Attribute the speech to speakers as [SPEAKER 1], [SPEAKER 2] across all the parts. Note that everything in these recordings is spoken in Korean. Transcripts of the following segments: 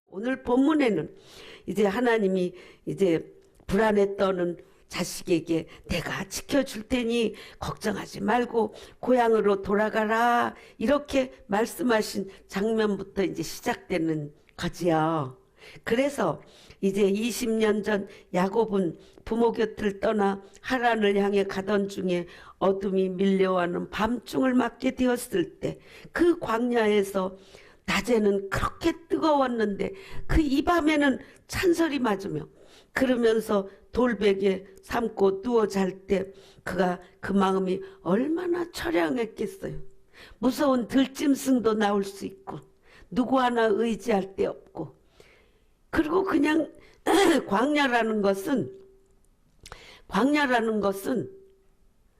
[SPEAKER 1] 오늘 본문에는 이제 하나님이 이제 불안에 떠는 자식에게 내가 지켜줄 테니 걱정하지 말고 고향으로 돌아가라 이렇게 말씀하신 장면부터 이제 시작되는 거지요. 그래서 이제 20년 전 야곱은 부모 곁을 떠나 하란을 향해 가던 중에 어둠이 밀려와는 밤중을 맞게 되었을 때 그 광야에서 낮에는 그렇게 뜨거웠는데 그 이 밤에는 찬설이 맞으며 그러면서 돌베개 삼고 누워 잘 때 그가 그 마음이 얼마나 처량했겠어요. 무서운 들짐승도 나올 수 있고 누구 하나 의지할 데 없고 그리고 그냥 광야라는 것은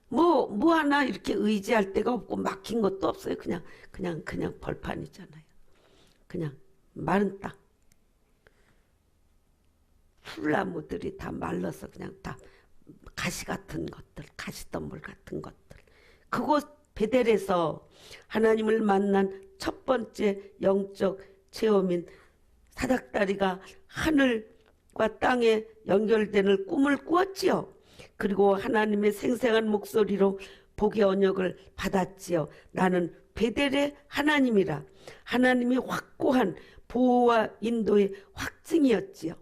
[SPEAKER 1] 뭐 하나 이렇게 의지할 데가 없고 막힌 것도 없어요. 그냥 벌판이잖아요. 그냥 마른 땅. 풀나무들이 다 말라서 그냥 다 가시 같은 것들, 가시덤불 같은 것들. 그곳 베델에서 하나님을 만난 첫 번째 영적 체험인 사닥다리가 하늘과 땅에 연결되는 꿈을 꾸었지요. 그리고 하나님의 생생한 목소리로 복의 언약을 받았지요. 나는 베델의 하나님이라. 하나님이 확고한 보호와 인도의 확증이었지요.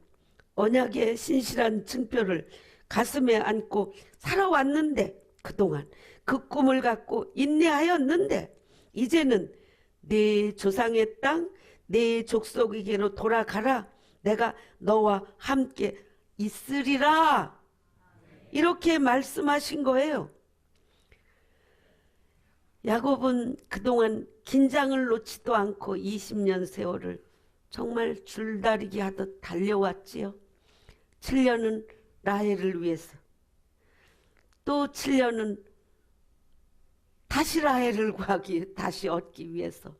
[SPEAKER 1] 언약의 신실한 증표를 가슴에 안고 살아왔는데 그동안 그 꿈을 갖고 인내하였는데 이제는 내 조상의 땅, 내 족속에게로 돌아가라. 내가 너와 함께 있으리라. 이렇게 말씀하신 거예요. 야곱은 그동안 긴장을 놓지도 않고 20년 세월을 정말 줄다리기 하듯 달려왔지요. 7년은 라헬을 위해서, 또 7년은 다시 라헬을 구하기, 다시 얻기 위해서,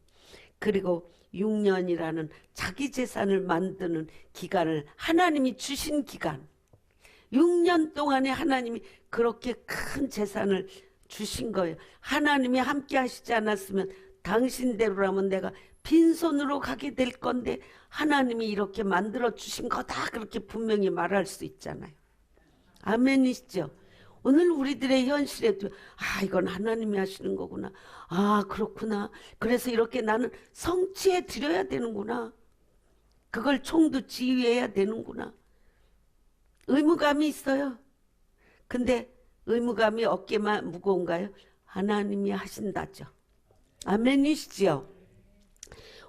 [SPEAKER 1] 그리고 6년이라는 자기 재산을 만드는 기간을 하나님이 주신 기간, 6년 동안에 하나님이 그렇게 큰 재산을 주신 거예요. 하나님이 함께 하시지 않았으면 당신대로라면 내가 빈손으로 가게 될 건데 하나님이 이렇게 만들어 주신 거다, 그렇게 분명히 말할 수 있잖아요. 아멘이시죠? 오늘 우리들의 현실에도 이건 하나님이 하시는 거구나. 그렇구나. 그래서 이렇게 나는 성취해 드려야 되는구나. 그걸 총도 지휘해야 되는구나. 의무감이 있어요. 근데 의무감이 어깨만 무거운가요? 하나님이 하신다죠. 아멘이시죠?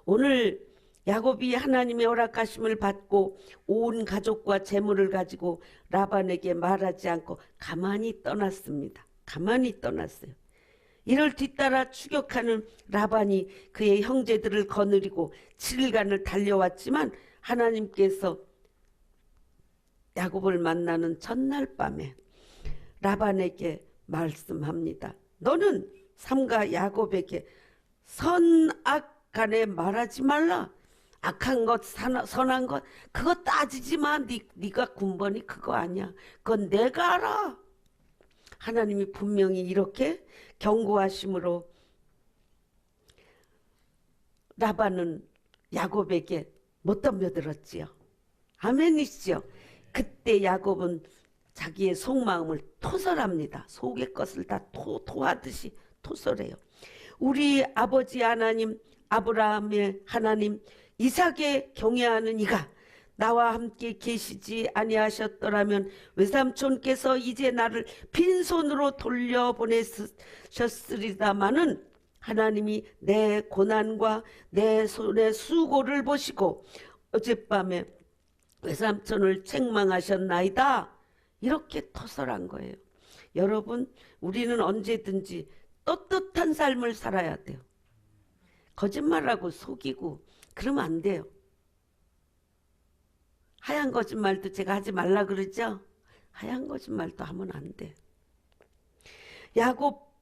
[SPEAKER 1] 오늘 야곱이 하나님의 허락하심을 받고 온 가족과 재물을 가지고 라반에게 말하지 않고 가만히 떠났습니다. 가만히 떠났어요. 이를 뒤따라 추격하는 라반이 그의 형제들을 거느리고 7일간을 달려왔지만 하나님께서 야곱을 만나는 전날 밤에 라반에게 말씀합니다. 너는 삼가 야곱에게 선악 간에 말하지 말라. 악한 것, 선한 것 그거 따지지 마. 네가 군번이 그거 아니야. 그건 내가 알아. 하나님이 분명히 이렇게 경고하심으로 라반은 야곱에게 못 덤벼들었지요. 아멘이시죠? 그때 야곱은 자기의 속마음을 토설합니다. 속의 것을 다 토하듯이 토설해요. 우리 아버지 하나님, 아브라함의 하나님, 이삭의 경외하는 이가 나와 함께 계시지 아니하셨더라면 외삼촌께서 이제 나를 빈손으로 돌려보내셨으리다마는 하나님이 내 고난과 내 손의 수고를 보시고 어젯밤에 외삼촌을 책망하셨나이다. 이렇게 토설한 거예요. 여러분, 우리는 언제든지 떳떳한 삶을 살아야 돼요. 거짓말하고 속이고 그러면 안 돼요. 하얀 거짓말도 제가 하지 말라 그러죠? 하얀 거짓말도 하면 안 돼. 야곱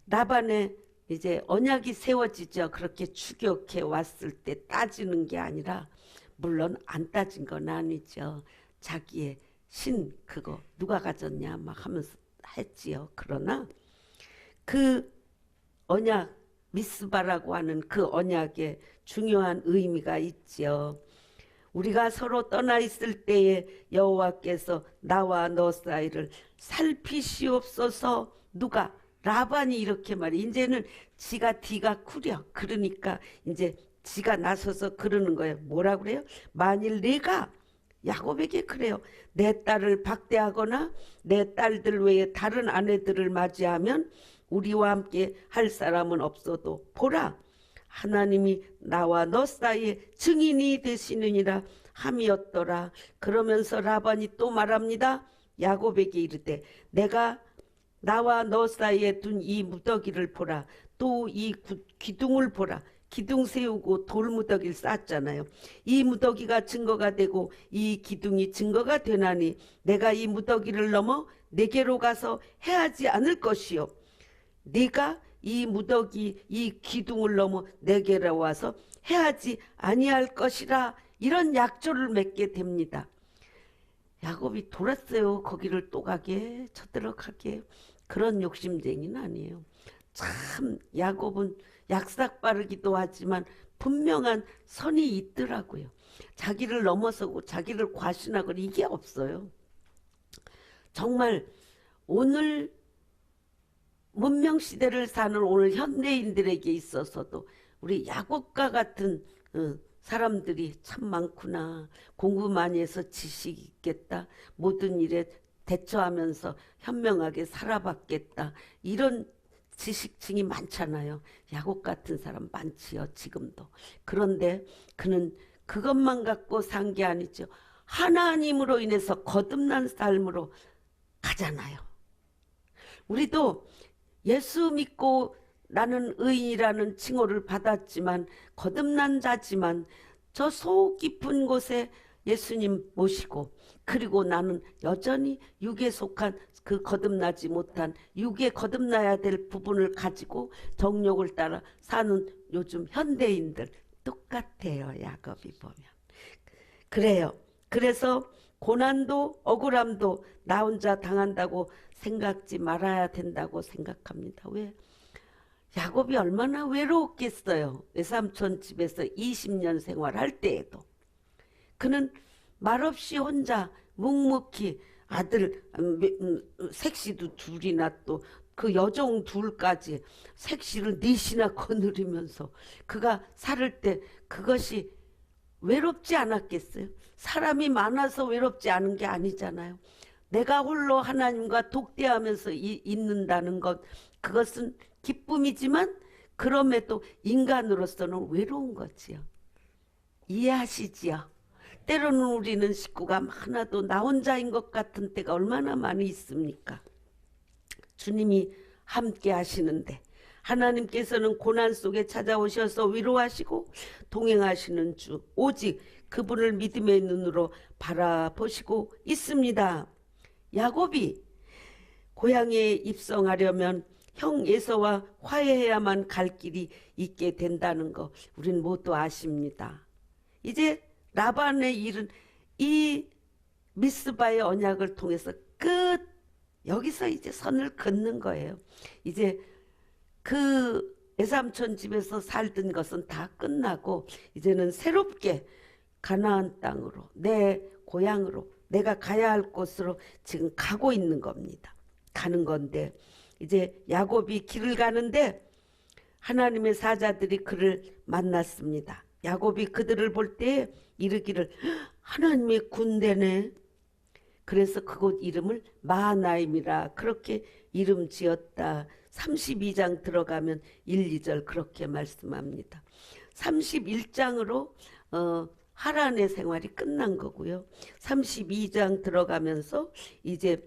[SPEAKER 1] 라반의 이제 언약이 세워지죠. 그렇게 추격해 왔을 때 따지는 게 아니라, 물론 안 따진 건 아니죠. 자기의 신 그거 누가 가졌냐 막 하면서 했지요. 그러나 그 언약, 미스바라고 하는 그 언약에 중요한 의미가 있지요. 우리가 서로 떠나 있을 때에 여호와께서 나와 너 사이를 살피시옵소서. 누가? 라반이 이렇게 말해. 이제는 지가 뒤가 쿠려. 그러니까 이제 지가 나서서 그러는 거예요. 뭐라 그래요? 만일 내가 야곱에게 그래요. 내 딸을 박대하거나 내 딸들 외에 다른 아내들을 맞이하면 우리와 함께 할 사람은 없어도 보라, 하나님이 나와 너 사이에 증인이 되시느니라 함이었더라. 그러면서 라반이 또 말합니다. 야곱에게 이르되 내가 나와 너 사이에 둔 이 무더기를 보라. 또 이 기둥을 보라. 기둥 세우고 돌무더기를 쌓았잖아요. 이 무더기가 증거가 되고 이 기둥이 증거가 되나니 내가 이 무더기를 넘어 내게로 가서 해하지 않을 것이요. 네가 이 무더기 이 기둥을 넘어 내게로 와서 해하지 아니할 것이라. 이런 약조를 맺게 됩니다. 야곱이 돌았어요. 거기를 또 가게 쳐들어가게. 그런 욕심쟁이는 아니에요. 참 야곱은 약삭빠르기도 하지만 분명한 선이 있더라고요. 자기를 넘어서고 자기를 과신하고 이게 없어요. 정말 오늘 문명시대를 사는 오늘 현대인들에게 있어서도 우리 야곱과 같은 사람들이 참 많구나. 공부 많이 해서 지식이 있겠다. 모든 일에 대처하면서 현명하게 살아봤겠다. 이런 지식층이 많잖아요. 야곱 같은 사람 많지요. 지금도. 그런데 그는 그것만 갖고 산 게 아니죠. 하나님으로 인해서 거듭난 삶으로 가잖아요. 우리도 예수 믿고 나는 의인이라는 칭호를 받았지만 거듭난 자지만 저 속 깊은 곳에 예수님 모시고 그리고 나는 여전히 육에 속한 그 거듭나지 못한 육에 거듭나야 될 부분을 가지고 정욕을 따라 사는 요즘 현대인들 똑같아요. 야곱이 보면. 그래요. 그래서 고난도 억울함도 나 혼자 당한다고 생각지 말아야 된다고 생각합니다. 왜? 야곱이 얼마나 외로웠겠어요. 외삼촌 집에서 20년 생활할 때에도. 그는 말없이 혼자 묵묵히 아들 색시도 둘이나 또 그 여종 둘까지 색시를 넷이나 거느리면서 그가 살을 때 그것이 외롭지 않았겠어요? 사람이 많아서 외롭지 않은 게 아니잖아요. 내가 홀로 하나님과 독대하면서 있는다는 것, 그것은 기쁨이지만 그럼에도 인간으로서는 외로운 거지요. 이해하시지요? 때로는 우리는 식구가 많아도 나 혼자인 것 같은 때가 얼마나 많이 있습니까? 주님이 함께 하시는데 하나님께서는 고난 속에 찾아오셔서 위로하시고 동행하시는 주 오직 그분을 믿음의 눈으로 바라보시고 있습니다. 야곱이 고향에 입성하려면 형 에서와 화해해야만 갈 길이 있게 된다는 거 우린 모두 아십니다. 이제 라반의 일은 이 미스바의 언약을 통해서 끝. 여기서 이제 선을 긋는 거예요. 이제 그 외삼촌 집에서 살던 것은 다 끝나고 이제는 새롭게 가나안 땅으로 내 고향으로 내가 가야 할 곳으로 지금 가고 있는 겁니다. 가는 건데 이제 야곱이 길을 가는데 하나님의 사자들이 그를 만났습니다. 야곱이 그들을 볼 때 이르기를 하나님의 군대네. 그래서 그곳 이름을 마하나임이라 그렇게 이름 지었다. 32장 들어가면 1, 2절 그렇게 말씀합니다. 31장으로 하란의 생활이 끝난 거고요. 32장 들어가면서 이제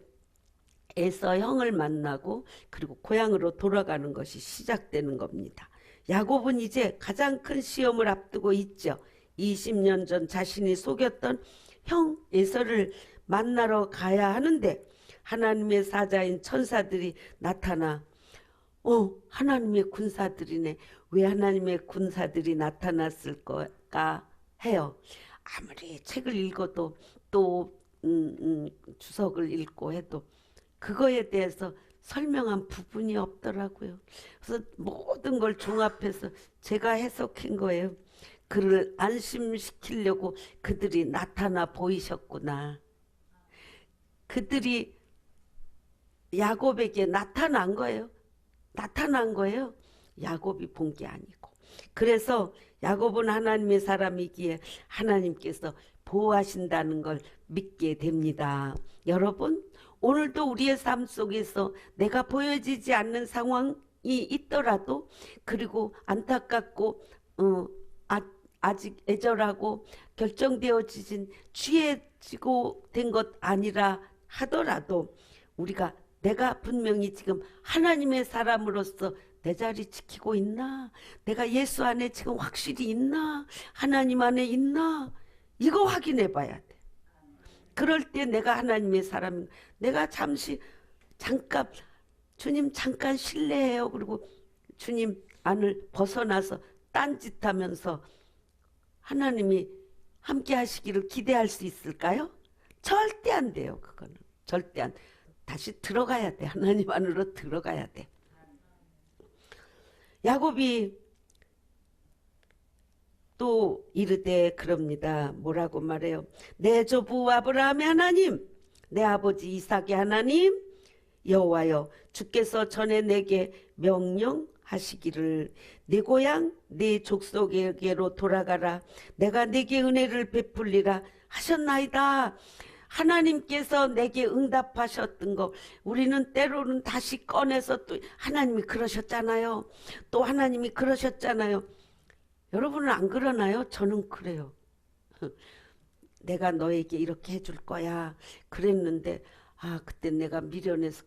[SPEAKER 1] 에서 형을 만나고 그리고 고향으로 돌아가는 것이 시작되는 겁니다. 야곱은 이제 가장 큰 시험을 앞두고 있죠. 20년 전 자신이 속였던 형 에서를 만나러 가야 하는데 하나님의 사자인 천사들이 나타나 하나님의 군사들이네. 왜 하나님의 군사들이 나타났을까 해요. 아무리 책을 읽어도 또 주석을 읽고 해도 그거에 대해서 설명한 부분이 없더라고요. 그래서 모든 걸 종합해서 제가 해석한 거예요. 그를 안심시키려고 그들이 나타나 보이셨구나. 그들이 야곱에게 나타난 거예요. 나타난 거예요. 야곱이 본 게 아니고. 그래서 야곱은 하나님의 사람이기에 하나님께서 보호하신다는 걸 믿게 됩니다. 여러분, 오늘도 우리의 삶 속에서 내가 보여지지 않는 상황이 있더라도, 그리고 안타깝고 아직 애절하고 결정되어지진 취해지고 된 것 아니라 하더라도, 우리가 내가 분명히 지금 하나님의 사람으로서 내 자리 지키고 있나? 내가 예수 안에 지금 확실히 있나? 하나님 안에 있나? 이거 확인해 봐야 돼. 그럴 때 내가 하나님의 사람, 내가 잠깐 주님 잠깐 실례해요. 그리고 주님 안을 벗어나서 딴짓하면서 하나님이 함께 하시기를 기대할 수 있을까요? 절대 안 돼요. 그거는 절대 안. 다시 들어가야 돼. 하나님 안으로 들어가야 돼. 야곱이 또 이르되 그럽니다. 뭐라고 말해요? 내 조부 아브라함의 하나님, 내 아버지 이삭의 하나님 여호와여, 주께서 전에 내게 명령하시기를 내 고향 내 족속에게로 돌아가라. 내가 내게 은혜를 베풀리라 하셨나이다. 하나님께서 내게 응답하셨던 거 우리는 때로는 다시 꺼내서 또 하나님이 그러셨잖아요. 또 하나님이 그러셨잖아요. 여러분은 안 그러나요? 저는 그래요. 내가 너에게 이렇게 해줄 거야 그랬는데, 그때 내가 미련해서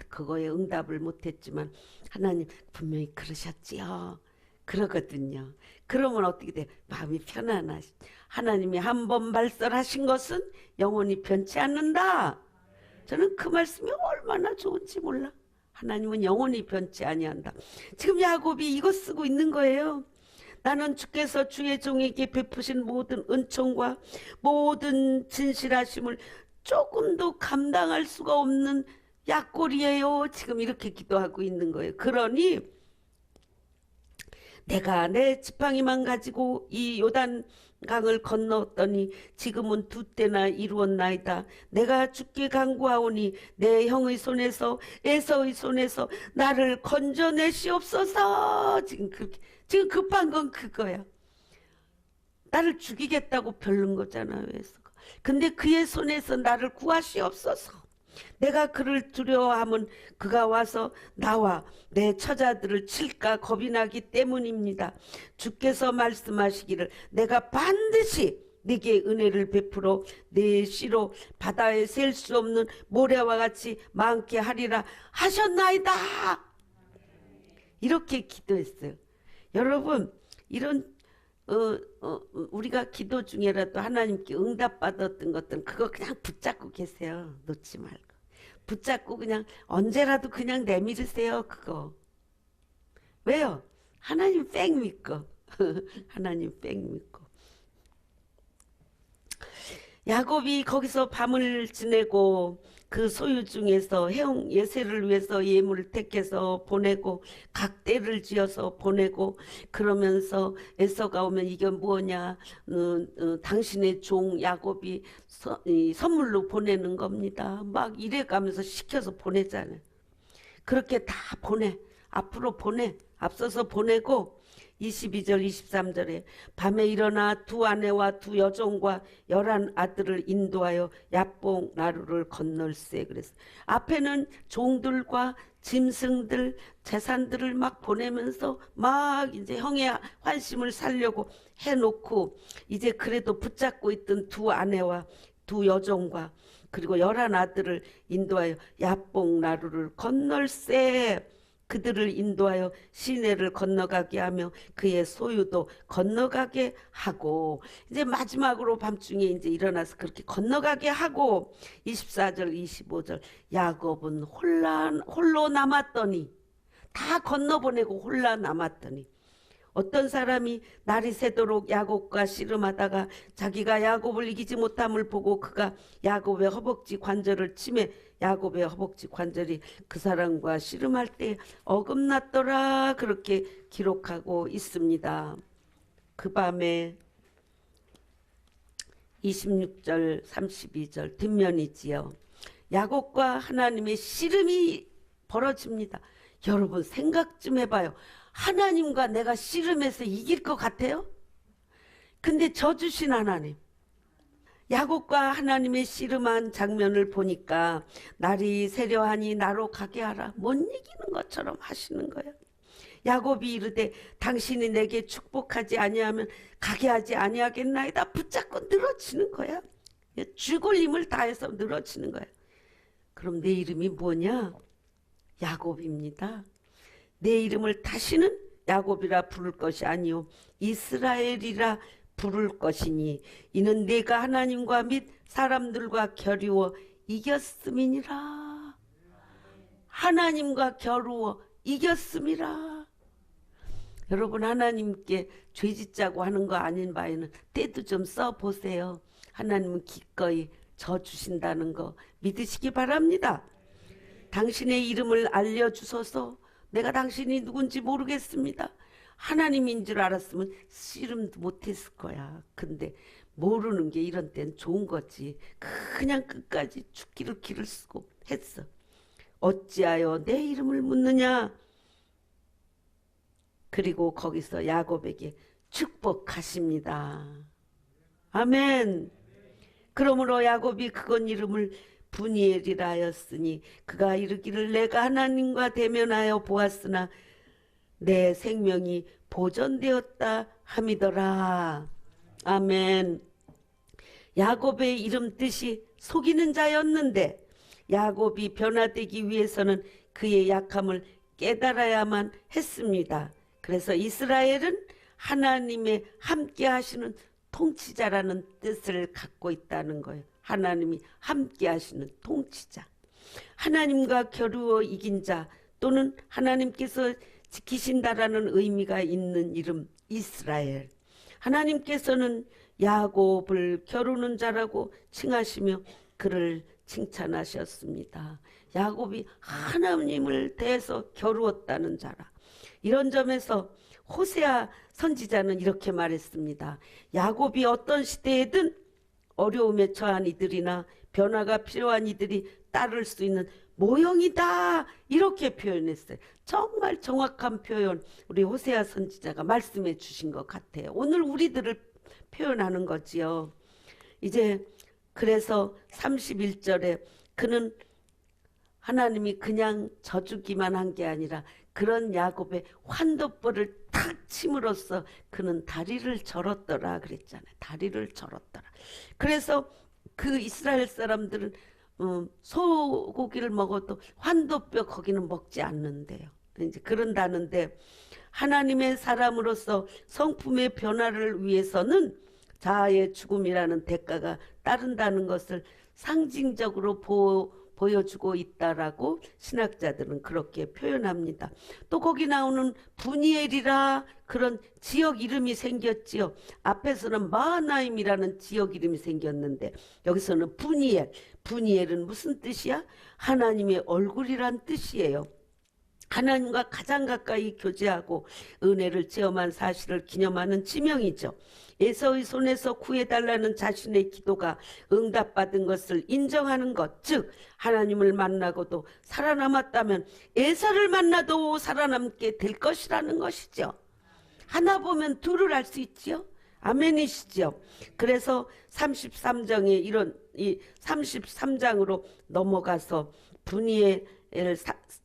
[SPEAKER 1] 그거에 응답을 못했지만 하나님 분명히 그러셨지요. 그러거든요. 그러면 어떻게 돼? 마음이 편안하시. 하나님이 한 번 말씀하신 것은 영원히 변치 않는다. 저는 그 말씀이 얼마나 좋은지 몰라. 하나님은 영원히 변치 아니한다. 지금 야곱이 이거 쓰고 있는 거예요. 나는 주께서 주의 종에게 베푸신 모든 은총과 모든 진실하심을 조금도 감당할 수가 없는 약골이에요. 지금 이렇게 기도하고 있는 거예요. 그러니 내가 내 지팡이만 가지고 이 요단강을 건넜더니 지금은 두 때나 이루었나이다. 내가 주께 간구하오니 내 형의 손에서 에서의 손에서 나를 건져내시옵소서. 지금 급한 건 그거야. 나를 죽이겠다고 별른 거잖아요. 근데 그의 손에서 나를 구하시옵소서. 내가 그를 두려워하면 그가 와서 나와 내 처자들을 칠까 겁이 나기 때문입니다. 주께서 말씀하시기를 내가 반드시 네게 은혜를 베풀어 네 씨로 바다에 셀 수 없는 모래와 같이 많게 하리라 하셨나이다. 이렇게 기도했어요. 여러분, 이런 우리가 기도 중에라도 하나님께 응답받았던 것들은 그거 그냥 붙잡고 계세요. 놓지 말고. 붙잡고 그냥 언제라도 그냥 내밀으세요. 그거. 왜요? 하나님 뺑 믿고. 하나님 뺑 믿고. 야곱이 거기서 밤을 지내고 그 소유 중에서 형 예세를 위해서 예물을 택해서 보내고 각 떼를 지어서 보내고, 그러면서 에서가 오면 이게 뭐냐, 당신의 종 야곱이 선물로 보내는 겁니다. 막 이래가면서 시켜서 보내잖아요. 그렇게 다 보내. 앞으로 보내. 앞서서 보내고 22절 23절에 밤에 일어나 두 아내와 두 여종과 11 아들을 인도하여 야복 나루를 건널세. 그랬어. 앞에는 종들과 짐승들 재산들을 막 보내면서 막 이제 형의 환심을 살려고 해놓고, 이제 그래도 붙잡고 있던 두 아내와 두 여종과 그리고 11 아들을 인도하여 야복 나루를 건널세. 그들을 인도하여 시내를 건너가게 하며 그의 소유도 건너가게 하고, 이제 마지막으로 밤중에 이제 일어나서 그렇게 건너가게 하고, 24절 25절 야곱은 홀로 남았더니 다 건너보내고 홀라 남았더니 어떤 사람이 날이 새도록 야곱과 씨름하다가 자기가 야곱을 이기지 못함을 보고 그가 야곱의 허벅지 관절을 치매 야곱의 허벅지 관절이 그 사람과 씨름할 때 어긋났더라 그렇게 기록하고 있습니다. 그 밤에 26절 32절 뒷면이지요. 야곱과 하나님의 씨름이 벌어집니다. 여러분 생각 좀 해봐요. 하나님과 내가 씨름해서 이길 것 같아요? 근데 저 주신 하나님, 야곱과 하나님의 씨름한 장면을 보니까 날이 세려하니 나로 가게 하라. 못 이기는 것처럼 하시는 거예요. 야곱이 이르되 당신이 내게 축복하지 아니하면 가게 하지 아니하겠나이다. 붙잡고 늘어지는 거야. 죽을 힘을 다해서 늘어지는 거야. 그럼 내 이름이 뭐냐? 야곱입니다. 내 이름을 다시는 야곱이라 부를 것이 아니요 이스라엘이라 부를 것이니 이는 내가 하나님과 및 사람들과 겨루어 이겼음이니라. 하나님과 겨루어 이겼음이라. 여러분 하나님께 죄짓자고 하는 거 아닌 바에는 때도 좀 써보세요. 하나님은 기꺼이 저 주신다는 거 믿으시기 바랍니다. 당신의 이름을 알려주소서. 내가 당신이 누군지 모르겠습니다. 하나님인 줄 알았으면 씨름도 못했을 거야. 근데 모르는 게 이런 땐 좋은 거지. 그냥 끝까지 죽기를 기를 쓰고 했어. 어찌하여 내 이름을 묻느냐. 그리고 거기서 야곱에게 축복하십니다. 아멘. 그러므로 야곱이 그건 이름을 분이엘이라 하였으니 그가 이르기를 내가 하나님과 대면하여 보았으나 내 생명이 보존되었다 함이더라. 아멘. 야곱의 이름 뜻이 속이는 자였는데 야곱이 변화되기 위해서는 그의 약함을 깨달아야만 했습니다. 그래서 이스라엘은 하나님의 함께 하시는 통치자라는 뜻을 갖고 있다는 거예요. 하나님이 함께 하시는 통치자. 하나님과 겨루어 이긴 자 또는 하나님께서 지키신다라는 의미가 있는 이름 이스라엘. 하나님께서는 야곱을 겨루는 자라고 칭하시며 그를 칭찬하셨습니다. 야곱이 하나님을 대해서 겨루었다는 자라. 이런 점에서 호세아 선지자는 이렇게 말했습니다. 야곱이 어떤 시대에든 어려움에 처한 이들이나 변화가 필요한 이들이 따를 수 있는 모형이다. 이렇게 표현했어요. 정말 정확한 표현 우리 호세아 선지자가 말씀해 주신 것 같아요. 오늘 우리들을 표현하는 거지요. 이제 그래서 31절에 그는 하나님이 그냥 져주기만 한 게 아니라 그런 야곱의 환도벌을 탁 침으로써 그는 다리를 절었더라 그랬잖아요. 다리를 절었더라. 그래서 그 이스라엘 사람들은 소고기를 먹어도 환도뼈 거기는 먹지 않는데요. 이제 그런다는데 하나님의 사람으로서 성품의 변화를 위해서는 자아의 죽음이라는 대가가 따른다는 것을 상징적으로 보여주고 있다라고 신학자들은 그렇게 표현합니다. 또 거기 나오는 분이엘이라 그런 지역 이름이 생겼지요. 앞에서는 마하나임이라는 지역 이름이 생겼는데 여기서는 분이엘. 분이엘은 무슨 뜻이야? 하나님의 얼굴이란 뜻이에요. 하나님과 가장 가까이 교제하고 은혜를 체험한 사실을 기념하는 지명이죠. 에서의 손에서 구해달라는 자신의 기도가 응답받은 것을 인정하는 것, 즉 하나님을 만나고도 살아남았다면 에서를 만나도 살아남게 될 것이라는 것이죠. 하나 보면 둘을 알 수 있지요. 아멘이시죠. 그래서 33장에 이런 이 33장으로 넘어가서 분이엘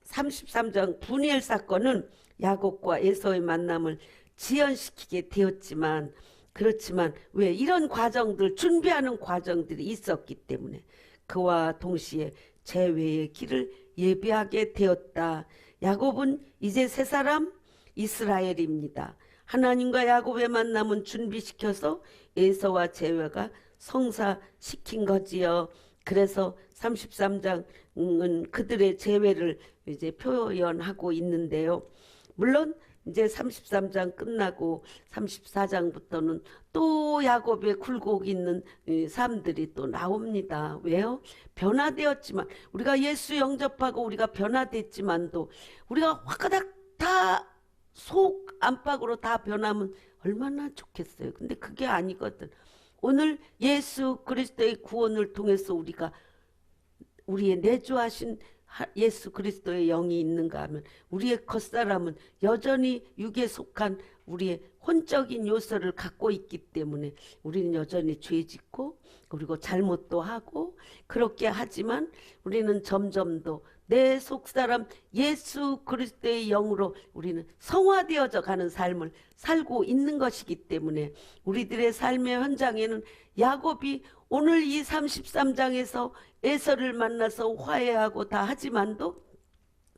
[SPEAKER 1] 33장 분이엘 사건은 야곱과 에서의 만남을 지연시키게 되었지만 그렇지만 왜 이런 과정들 준비하는 과정들이 있었기 때문에 그와 동시에 재회의 길을 예비하게 되었다. 야곱은 이제 새 사람 이스라엘입니다. 하나님과 야곱의 만남은 준비시켜서 에서와 재회가 성사시킨 거지요. 그래서 33장은 그들의 재회를 이제 표현하고 있는데요. 물론 이제 33장 끝나고 34장부터는 또 야곱의 굴곡 있는 삶들이 또 나옵니다. 왜요? 변화되었지만, 우리가 예수 영접하고 우리가 변화됐지만도 우리가 화가닥 다 속 안팎으로 다 변하면 얼마나 좋겠어요. 근데 그게 아니거든. 오늘 예수 그리스도의 구원을 통해서 우리가 우리의 내주하신 예수 그리스도의 영이 있는가 하면 우리의 겉사람은 여전히 육에 속한 우리의 혼적인 요소를 갖고 있기 때문에 우리는 여전히 죄짓고 그리고 잘못도 하고 그렇게 하지만 우리는 점점 더 내 속사람 예수 그리스도의 영으로 우리는 성화되어져 가는 삶을 살고 있는 것이기 때문에 우리들의 삶의 현장에는 야곱이 오늘 이 33장에서 에서를 만나서 화해하고 다 하지만도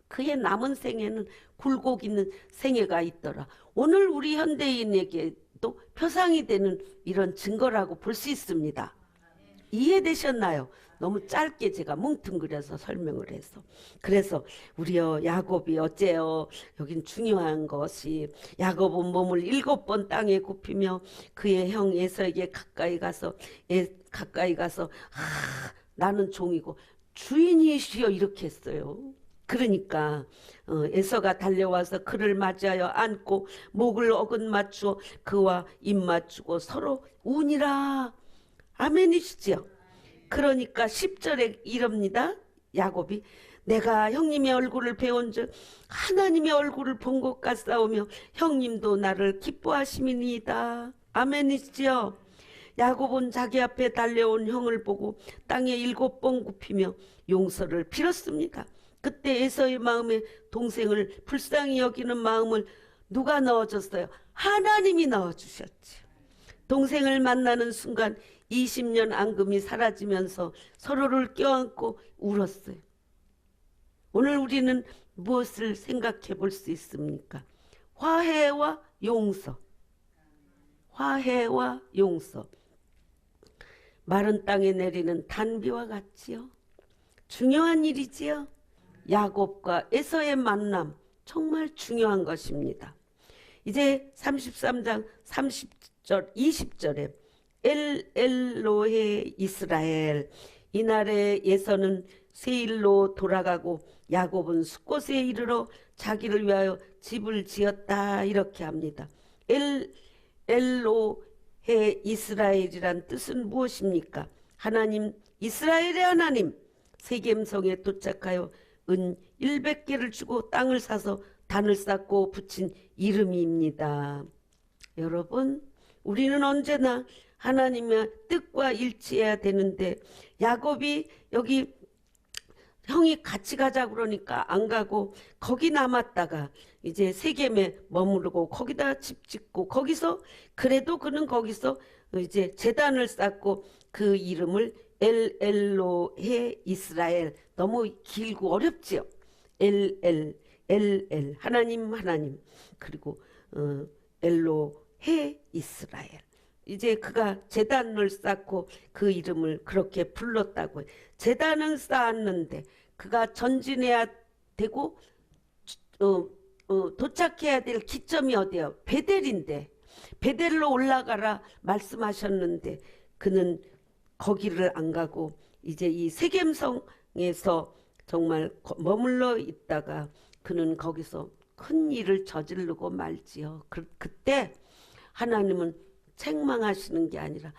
[SPEAKER 1] 그의 남은 생애는 굴곡 있는 생애가 있더라. 오늘 우리 현대인에게도 표상이 되는 이런 증거라고 볼 수 있습니다. 이해되셨나요? 너무 짧게 제가 뭉뚱그려서 설명을 해서. 그래서 우리요 야곱이 어째요? 여긴 중요한 것이 야곱은 몸을 7번 땅에 굽히며 그의 형 에서에게 가까이 가서 나는 종이고 주인이시여 이렇게 했어요. 그러니까 에서가 달려와서 그를 맞이하여 안고 목을 어긋맞추어 그와 입맞추고 서로 우니라. 아멘이시지요. 그러니까 10절에 이럽니다. 야곱이 내가 형님의 얼굴을 배운 즉 하나님의 얼굴을 본 것 같사오며 형님도 나를 기뻐하심이니이다. 아멘이시지요. 야곱은 자기 앞에 달려온 형을 보고 땅에 7번 굽히며 용서를 빌었습니다. 그때 에서의 마음에 동생을 불쌍히 여기는 마음을 누가 넣어줬어요? 하나님이 넣어주셨죠. 동생을 만나는 순간 20년 앙금이 사라지면서 서로를 껴안고 울었어요. 오늘 우리는 무엇을 생각해 볼 수 있습니까? 화해와 용서. 화해와 용서. 마른 땅에 내리는 단비와 같지요. 중요한 일이지요. 야곱과 에서의 만남 정말 중요한 것입니다. 이제 33장 30절 20절에 엘로헤 이스라엘 이날에 에서는 세일로 돌아가고 야곱은 숫곳에 이르러 자기를 위하여 집을 지었다 이렇게 합니다. 엘로헤 이스라엘이란 뜻은 무엇입니까? 하나님, 이스라엘의 하나님. 세겜성에 도착하여 은 100개를 주고 땅을 사서 단을 쌓고 붙인 이름입니다. 여러분, 우리는 언제나 하나님의 뜻과 일치해야 되는데 야곱이 여기 형이 같이 가자 그러니까 안 가고 거기 남았다가 이제 세겜에 머무르고 거기다 집 짓고 거기서 그래도 그는 거기서 이제 제단을 쌓고 그 이름을 엘로헤 이스라엘. 너무 길고 어렵지요. 하나님 그리고 엘로헤 이스라엘. 이제 그가 제단을 쌓고 그 이름을 그렇게 불렀다고. 제단은 쌓았는데 그가 전진해야 되고 도착해야 될 기점이 어디예요? 베델인데 베델로 올라가라 말씀하셨는데 그는 거기를 안 가고 이제 이 세겜성에서 정말 머물러 있다가 그는 거기서 큰 일을 저지르고 말지요. 그때 하나님은 책망하시는 게 아니라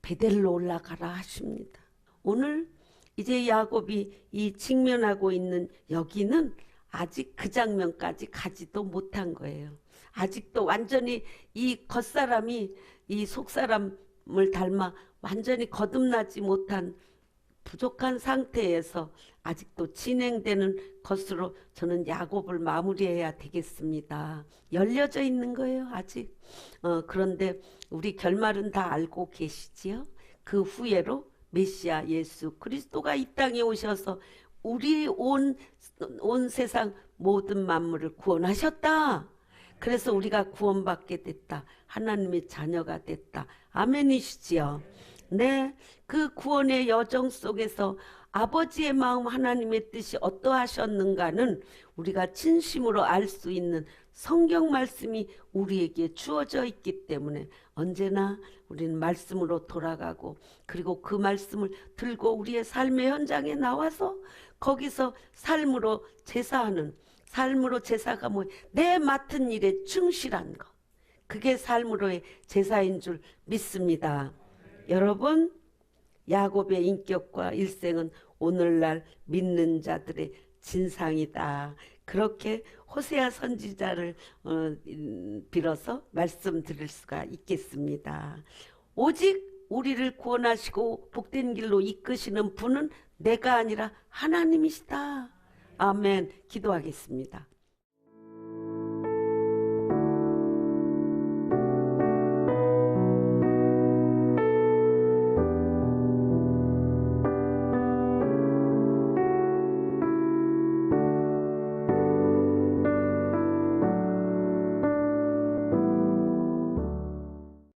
[SPEAKER 1] 베델로 올라가라 하십니다. 오늘 이제 야곱이 이 직면하고 있는 여기는 아직 그 장면까지 가지도 못한 거예요. 아직도 완전히 이 겉사람이 이 속사람을 닮아 완전히 거듭나지 못한 부족한 상태에서 아직도 진행되는 것으로 저는 야곱을 마무리해야 되겠습니다. 열려져 있는 거예요, 아직. 그런데 우리 결말은 다 알고 계시지요? 그 후예로 메시아 예수 그리스도가 이 땅에 오셔서 우리 온 세상 모든 만물을 구원하셨다. 그래서 우리가 구원받게 됐다. 하나님의 자녀가 됐다. 아멘이시지요? 네, 그 구원의 여정 속에서 아버지의 마음 하나님의 뜻이 어떠하셨는가는 우리가 진심으로 알 수 있는 성경 말씀이 우리에게 주어져 있기 때문에 언제나 우리는 말씀으로 돌아가고 그리고 그 말씀을 들고 우리의 삶의 현장에 나와서 거기서 삶으로 제사하는 삶으로 제사가 내 맡은 일에 충실한 것 그게 삶으로의 제사인 줄 믿습니다. 여러분 야곱의 인격과 일생은 오늘날 믿는 자들의 진상이다. 그렇게 호세아 선지자를 빌어서 말씀드릴 수가 있겠습니다. 오직 우리를 구원하시고 복된 길로 이끄시는 분은 내가 아니라 하나님이시다. 아멘. 기도하겠습니다.